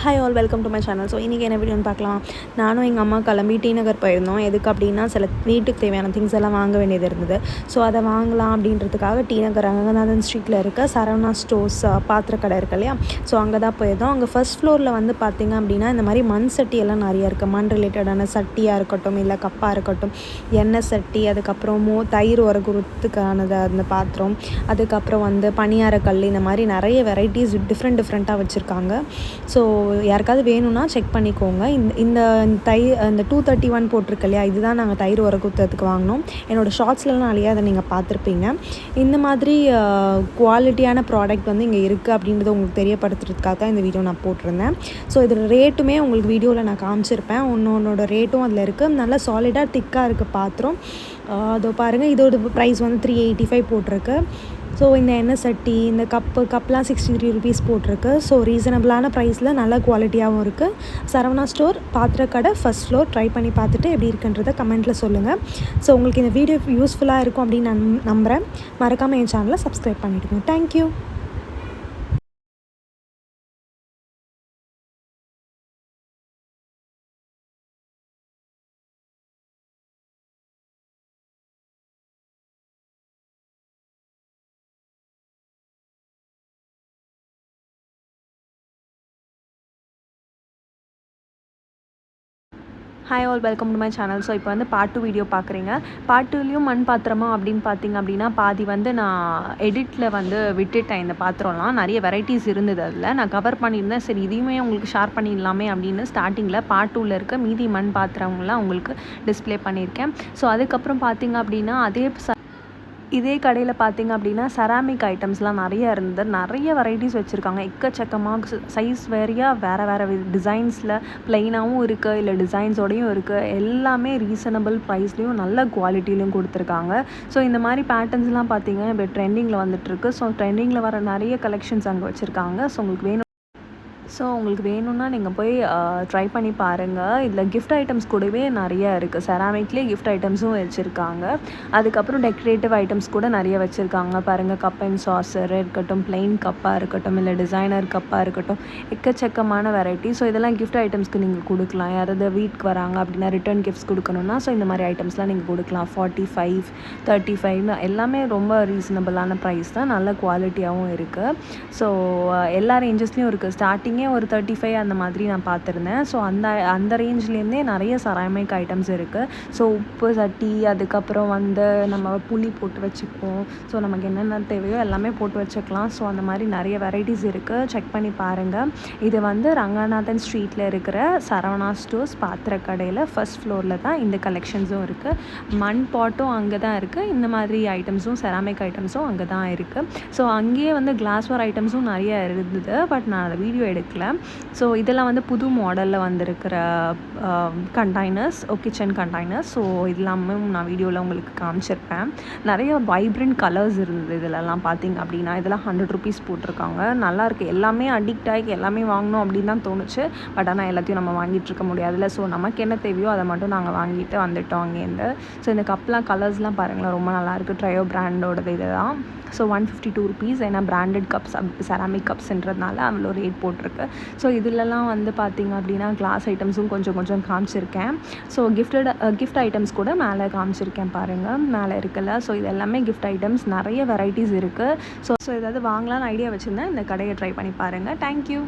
Hi all, welcome to my channel. So இன்றைக்கி என்ன வீடியோன்னு பார்க்கலாம். நானும் எங்கள் அம்மா கிளம்பி டி நகர் போயிருந்தோம். எதுக்கு அப்படின்னா சில வீட்டுக்கு தேவையான திங்ஸ் எல்லாம் வாங்க வேண்டியது இருந்தது. ஸோ அதை வாங்கலாம் அப்படின்றதுக்காக டி நகர் ரங்கநாதன் ஸ்ட்ரீட்டில் இருக்க சரவணா ஸ்டோர்ஸ் பாத்திர கடை இருக்கு இல்லையா, ஸோ அங்கே தான் போயிருந்தோம். அங்கே ஃபர்ஸ்ட் ஃப்ளோரில் வந்து பார்த்திங்க அப்படின்னா இந்த மாதிரி மண் சட்டி எல்லாம் நிறையா இருக்குது. மண் ரிலேட்டடான சட்டியாக இருக்கட்டும், இல்லை கப்பாக இருக்கட்டும், எண்ணெய் சட்டி, அதுக்கப்புறம் தயிர் உரகுறதுக்கானது அந்த பாத்திரம், அதுக்கப்புறம் வந்து பணியாரக்கல், இந்த மாதிரி நிறைய வெரைட்டிஸ் டிஃப்ரெண்ட்டாக வச்சுருக்காங்க. ஸோ யாருக்காவது வேணும்னா செக் பண்ணிக்கோங்க. இந்த 231 போட்டிருக்கு இல்லையா, இதுதான் நாங்கள் தயிர் உரகுறதுக்கு வாங்கினோம். என்னோடய ஷார்ட்ஸ்லாம் நிறையா அதை நீங்கள் பார்த்துருப்பீங்க. இந்த மாதிரி குவாலிட்டியான ப்ராடக்ட் வந்து இங்கே இருக்குது அப்படின்றத உங்களுக்கு தெரியப்படுத்துறதுக்காக தான் இந்த வீடியோ நான் போட்டிருந்தேன். ஸோ இதோட ரேட்டுமே உங்களுக்கு வீடியோவில் நான் காமிச்சிருப்பேன். ஒன்னோட ரேட்டும் அதில் இருக்குது. நல்லா சாலிடாக திக்காக இருக்குது பாத்திரம். அதோ பாருங்கள், இதோட ப்ரைஸ் வந்து 385 போட்டிருக்கு. ஸோ இந்த எண்ணெய் சட்டி, இந்த கப்லாம் 63 rupees போட்டிருக்கு. ஸோ ரீசனபிளான ப்ரைஸில் நல்ல குவாலிட்டியாகவும் இருக்குது. சரவணா ஸ்டோர் பாத்திரக்கடை, ஃபர்ஸ்ட் ஃப்ளோர். ட்ரை பண்ணி பார்த்துட்டு எப்படி இருக்குன்றதை கமெண்ட்டில் சொல்லுங்கள். ஸோ உங்களுக்கு இந்த வீடியோ யூஸ்ஃபுல்லாக இருக்கும் அப்படின்னு நான் நம்புகிறேன். மறக்காமல் என் சேனலை சப்ஸ்கிரைப் பண்ணிவிடுங்க. Thank you. Hi all, welcome to my channel. So இப்போ வந்து பார்ட் 2 வீடியோ பார்க்குறீங்க. பார்ட் 2லேயும் மண் பாத்திரமா அப்படின்னு பார்த்தீங்க அப்படின்னா பாதி வந்து நான் எடிட்டில் வந்து விட்டுட்டேன். இந்த பாத்திரம்லாம் நிறைய வெரைட்டிஸ் இருந்தது, அதில் நான் கவர் பண்ணியிருந்தேன். சரி, இதையுமே உங்களுக்கு ஷேர் பண்ணிடலாமே அப்படின்னு ஸ்டார்டிங்கில் பார்ட் 2வில் இருக்க மீதி மண் பாத்திரங்கள்லாம் உங்களுக்கு டிஸ்பிளே பண்ணியிருக்கேன். ஸோ அதுக்கப்புறம் பார்த்தீங்க அப்படின்னா இதே கடையில் பார்த்திங்க அப்படின்னா செராமிக் ஐட்டம்ஸ்லாம் நிறைய இருந்தது. நிறைய வெரைட்டிஸ் வச்சுருக்காங்க. எக்கச்சக்கமாக சைஸ் வேறையாக வேறு டிசைன்ஸில் ப்ளைனாகவும் இருக்குது, இல்லை டிசைன்ஸோடையும் இருக்குது. எல்லாமே ரீசனபிள் ப்ரைஸ்லேயும் நல்ல குவாலிட்டிலையும் கொடுத்துருக்காங்க. ஸோ இந்த மாதிரி பேட்டர்ன்ஸ்லாம் பார்த்திங்கன்னா இப்போ ட்ரெண்டிங்கில் வந்துட்டுருக்கு. ஸோ ட்ரெண்டிங்கில் வர நிறைய கலெக்ஷன்ஸ் அங்கே வச்சுருக்காங்க. ஸோ உங்களுக்கு வேணும்னா நீங்கள் போய் ட்ரை பண்ணி பாருங்கள். இதில் கிஃப்ட் ஐட்டம்ஸ் கூடவே நிறைய இருக்குது. செராமிக்லேயே கிஃப்ட் ஐட்டம்ஸும் வச்சுருக்காங்க. அதுக்கப்புறம் டெக்கரேட்டிவ் ஐட்டம்ஸ் கூட நிறைய வச்சுருக்காங்க. பாருங்கள், கப் அண்ட் சாஸர் இருக்கட்டும், பிளெயின் கப்பாக இருக்கட்டும், இல்லை டிசைனர் கப்பாக இருக்கட்டும், எக்கச்சக்கமான வெரைட்டி. ஸோ இதெல்லாம் கிஃப்ட் ஐட்டம்ஸ்க்கு நீங்கள் கொடுக்கலாம். யாராவது வீட்டுக்கு வராங்க அப்படின்னா ரிட்டர்ன் கிஃப்ட்ஸ் கொடுக்கணுன்னா ஸோ இந்த மாதிரி ஐட்டம்ஸ்லாம் நீங்கள் கொடுக்கலாம். 45, 35 எல்லாமே ரொம்ப ரீசனபிளான ப்ரைஸ் தான். நல்ல குவாலிட்டியாகவும் இருக்குது. ஸோ எல்லா ரேஞ்சஸ்லேயும் இருக்குது. ஸ்டார்டிங்கே ஒரு 35 அந்த மாதிரி நான் பார்த்துருந்தேன். ஸோ அந்த ரேஞ்ச்லேருந்தே நிறைய செராமிக் ஐட்டம்ஸ் இருக்குது. ஸோ உப்பு சட்டி, அதுக்கப்புறம் வந்து நம்ம புளி போட்டு வச்சுக்குவோம். ஸோ நமக்கு என்னென்ன தேவையோ எல்லாமே போட்டு வச்சுக்கலாம். ஸோ அந்த மாதிரி நிறைய வெரைட்டிஸ் இருக்குது. செக் பண்ணி பாருங்கள். இது வந்து ரங்கநாதன் ஸ்ட்ரீட்டில் இருக்கிற சரவணா ஸ்டோர்ஸ் பாத்திரக்கடையில் ஃபர்ஸ்ட் ஃப்ளோரில் தான் இந்த கலெக்ஷன்ஸும் இருக்குது. மண் பாட்டும் அங்கே தான் இருக்குது. இந்த மாதிரி ஐட்டம்ஸும் செராமிக் ஐட்டம்ஸும் அங்கே தான் இருக்குது. ஸோ அங்கேயே வந்து கிளாஸ்வேர் ஐட்டம்ஸும் நிறைய இருந்தது. பட் நான் அதை வீடியோ எடுக்கல. ஸோ இதெல்லாம் வந்து புது மாடலில் வந்திருக்கிற கண்டெய்னர்ஸ், கிச்சன் கண்டெய்னர்ஸ். ஸோ இதெல்லாமே நான் வீடியோவில் உங்களுக்கு காமிச்சிருப்பேன். நிறைய வைப்ரண்ட் கலர்ஸ் இருந்தது இதிலெல்லாம் பார்த்திங்க அப்படின்னா. இதெல்லாம் 100 rupees போட்டிருக்காங்க. நல்லாயிருக்கு. எல்லாமே அடிக்ட் ஆகி எல்லாமே வாங்கணும் அப்படின்னு தான் தோணுச்சு. பட் ஆனால் எல்லாத்தையும் நம்ம வாங்கிட்டு இருக்க முடியாதுல்ல. ஸோ நமக்கு என்ன தேவையோ அதை மட்டும் நாங்கள் வாங்கிட்டு வந்துட்டோம் அங்கேருந்து. ஸோ இந்த கப்லாம் கலர்ஸ்லாம் பாருங்களேன், ரொம்ப நல்லாயிருக்கு. ட்ரையோ பிராண்டோடது இது தான். So 152 rupees. ஏன்னா பிராண்டட் கப்ஸ், செராமிக் கப்ஸ்ன்றதுனால அவ்வளோ ரேட் போட்டிருக்கு. ஸோ இதிலலாம் வந்து பார்த்திங்க அப்படின்னா கிளாஸ் ஐட்டம்ஸும் கொஞ்சம் காமிச்சிருக்கேன். ஸோ கிஃப்ட் ஐட்டம்ஸ் கூட மேலே காமிச்சிருக்கேன் பாருங்கள், மேலே இருக்குல்ல. ஸோ இது எல்லாமே கிஃப்ட் ஐட்டம்ஸ். நிறைய வெரைட்டிஸ் இருக்குது. ஸோ ஏதாவது வாங்கலான்னு ஐடியா வச்சுருந்தேன், இந்த கடையை ட்ரை பண்ணி பாருங்கள். தேங்க்யூ.